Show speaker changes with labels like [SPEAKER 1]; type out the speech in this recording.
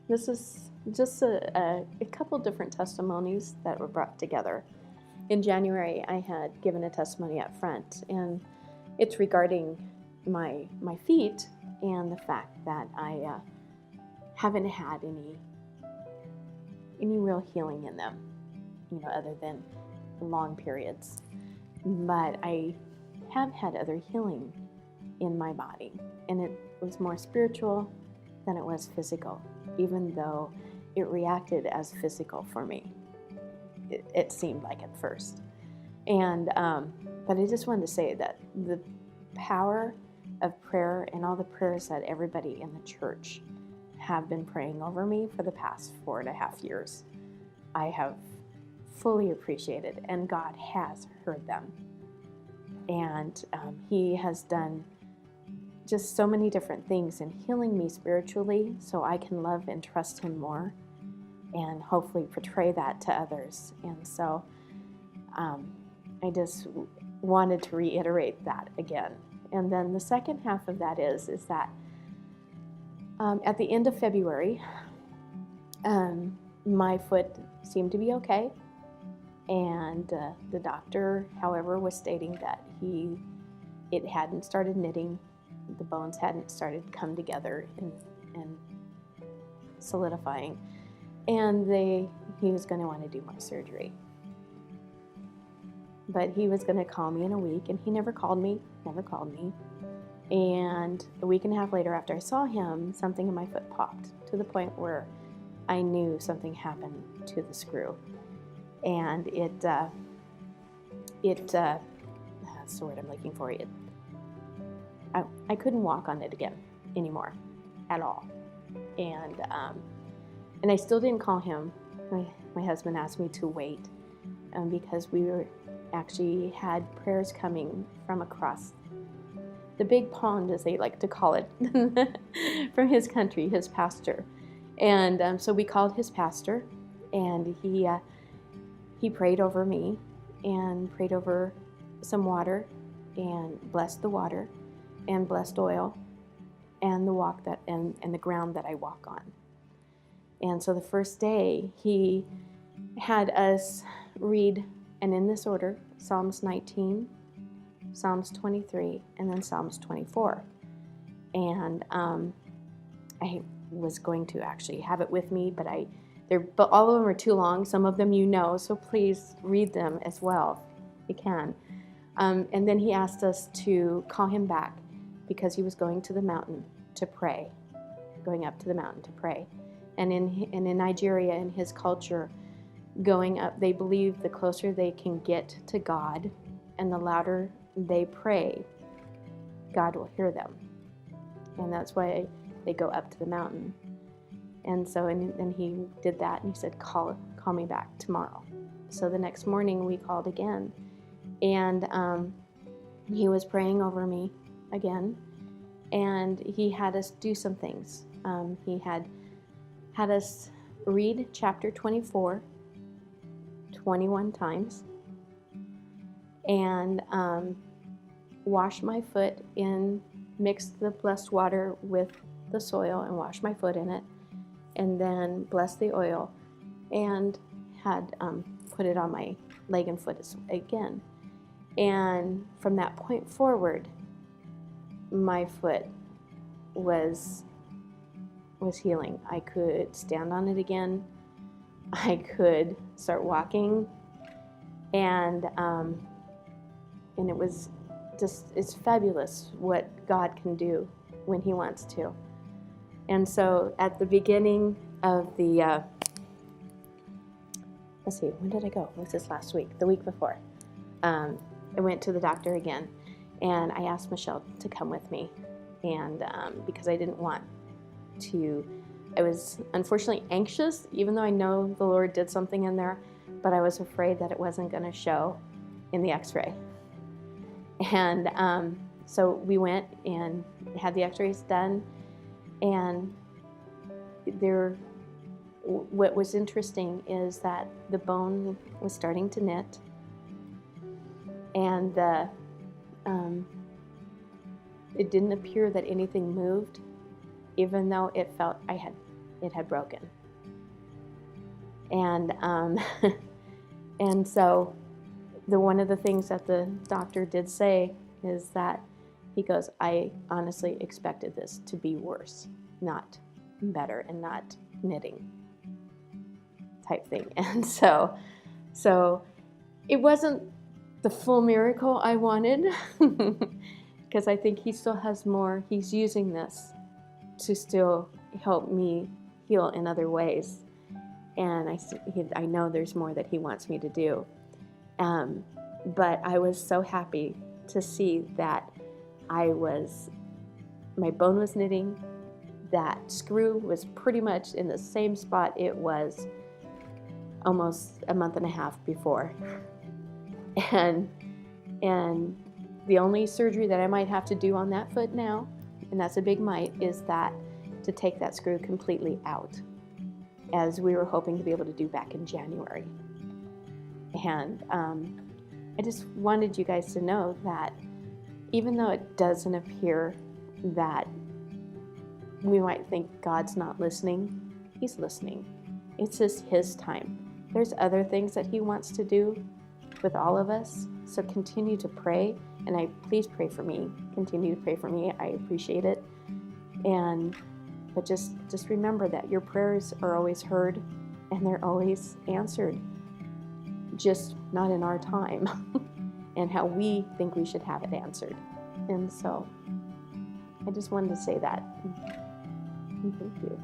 [SPEAKER 1] This is just a couple different testimonies that were brought together. In January, I had given a testimony up front, and it's regarding my feet and the fact that I haven't had any real healing in them, other than long periods. But I have had other healing in my body, and it was more spiritual than it was physical, even though it reacted as physical for me. It seemed like at first. And but I just wanted to say that the power of prayer and all the prayers that everybody in the church have been praying over me for the past 4.5 years, I have fully appreciated, and God has heard them. And He has done just so many different things in healing me spiritually so I can love and trust Him more and hopefully portray that to others. And so I just wanted to reiterate that again. And then the second half of that is that at the end of February, my foot seemed to be okay. And the doctor, however, was stating that it hadn't started knitting, the bones hadn't started to come together and solidifying, and he was going to want to do more surgery. But he was going to call me in a week, and he never called me. And a week and a half later, after I saw him, something in my foot popped to the point where I knew something happened to the screw. And that's the word I'm looking for. I couldn't walk on it again anymore, at all. And I still didn't call him. My husband asked me to wait because we actually had prayers coming from across the big pond, as they like to call it, from his country, his pastor. And so we called his pastor, and he prayed over me and prayed over some water and blessed the water and blessed oil and the ground that I walk on. And so the first day he had us read, and in this order, Psalms 19, Psalms 23, and then Psalms 24. And I was going to actually have it with me, but all of them are too long. Some of them so please read them as well if you can. And then he asked us to call him back because he was going to the mountain to pray, going up to the mountain to pray. And in Nigeria, in his culture, going up, they believe the closer they can get to God and the louder they pray, God will hear them. And that's why they go up to the mountain. And so, and he did that, and he said, call me back tomorrow. So the next morning we called again, and he was praying over me again, and he had us do some things. He had us read chapter 24 21 times, and wash my foot mix the blessed water with the soil and wash my foot in it, and then bless the oil, and had put it on my leg and foot again. And from that point forward, my foot was healing. I could stand on it again. I could start walking, and it was it's fabulous what God can do when He wants to. And so at the beginning of the, let's see, when did I go? Was this last week? The week before. I went to the doctor again, and I asked Michelle to come with me, and because I didn't want to, I was unfortunately anxious, even though I know the Lord did something in there, but I was afraid that it wasn't going to show in the x-ray. And so we went and had the x-rays done, and what was interesting is that the bone was starting to knit, and it didn't appear that anything moved, even though it felt I had it had broken. And and so one of the things that the doctor did say is that he goes, I honestly expected this to be worse, not better, and not knitting type thing. And so it wasn't the full miracle I wanted, because I think he still has more. He's using this to still help me heal in other ways. And I know there's more that he wants me to do. But I was so happy to see that my bone was knitting, that screw was pretty much in the same spot it was almost a month and a half before. And the only surgery that I might have to do on that foot now, and that's a big might, is that to take that screw completely out, as we were hoping to be able to do back in January. And I just wanted you guys to know that even though it doesn't appear that we might think God's not listening, He's listening. It's just His time. There's other things that He wants to do with all of us. So continue to pray, and please pray for me. Continue to pray for me. I appreciate it. But just remember that your prayers are always heard, and they're always answered, just not in our time and how we think we should have it answered. And so I just wanted to say that. Thank you.